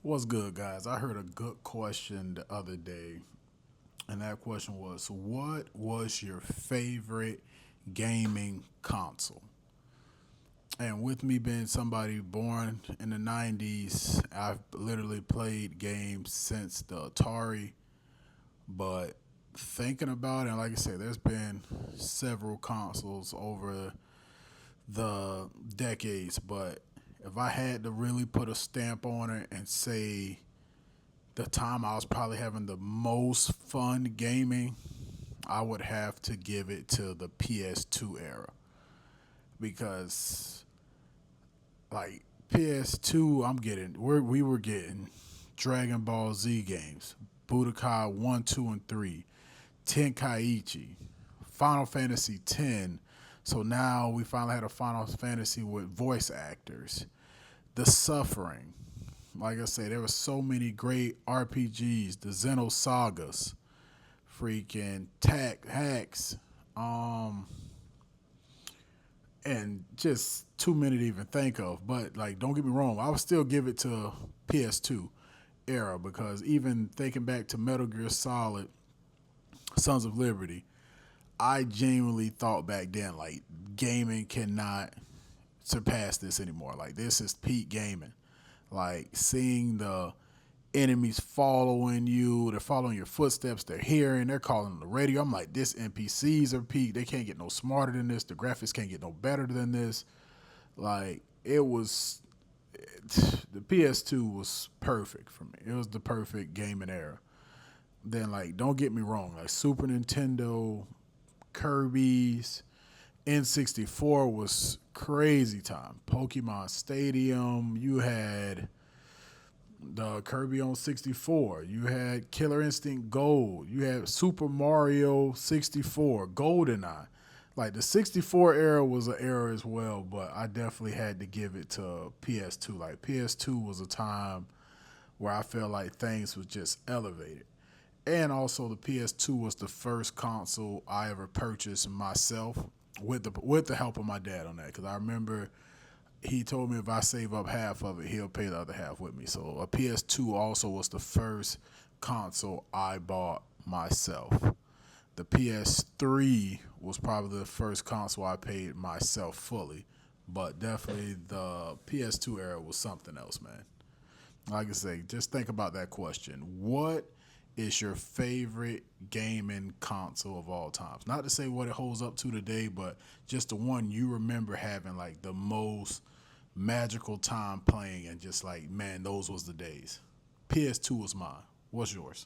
What's good, guys? I heard a good question the other day, and that question was, what was your favorite gaming console? And with me being somebody born in the 90s, I've literally played games since the Atari, but thinking about it, like I said, there's been several consoles over the decades, but if I had to really put a stamp on it and say the time I was probably having the most fun gaming, I would have to give it to the PS2 era because like PS2, we were getting Dragon Ball Z games, Budokai 1, 2, and 3, Tenkaichi, Final Fantasy 10. So now we finally had a Final Fantasy with voice actors. The Suffering. Like I say, there were so many great RPGs, the Xenosagas, freaking Tac Hacks, um, and just too many to even think of. But like, don't get me wrong, I would still give it to PS2 era because even thinking back to Metal Gear Solid, Sons of Liberty, I genuinely thought back then like gaming cannot surpass this anymore. Like this is peak gaming. Like seeing the enemies following you, they're following your footsteps, they're hearing, they're calling on the radio. I'm like, this NPCs are peak. They can't get no smarter than this. The graphics can't get no better than this. Like it was, the PS2 was perfect for me. It was the perfect gaming era. Then like, don't get me wrong, like Super Nintendo, Kirby's, N64 was crazy time. Pokemon Stadium, you had the Kirby on 64. You had Killer Instinct Gold. You had Super Mario 64, GoldenEye. Like the 64 era was an era as well, but I definitely had to give it to PS2. Like PS2 was a time where I felt like things was just elevated. And also the PS2 was the first console I ever purchased myself with the help of my dad on that because I remember he told me if I save up half of it, he'll pay the other half with me. So a PS2 also was the first console I bought myself. The PS3 was probably the first console I paid myself fully, but definitely the PS2 era was something else, man. Like I say, just think about that question. What is your favorite gaming console of all times? Not to say what it holds up to today, but just the one you remember having like the most magical time playing and just like, man, those was the days. PS2 was mine. What's yours?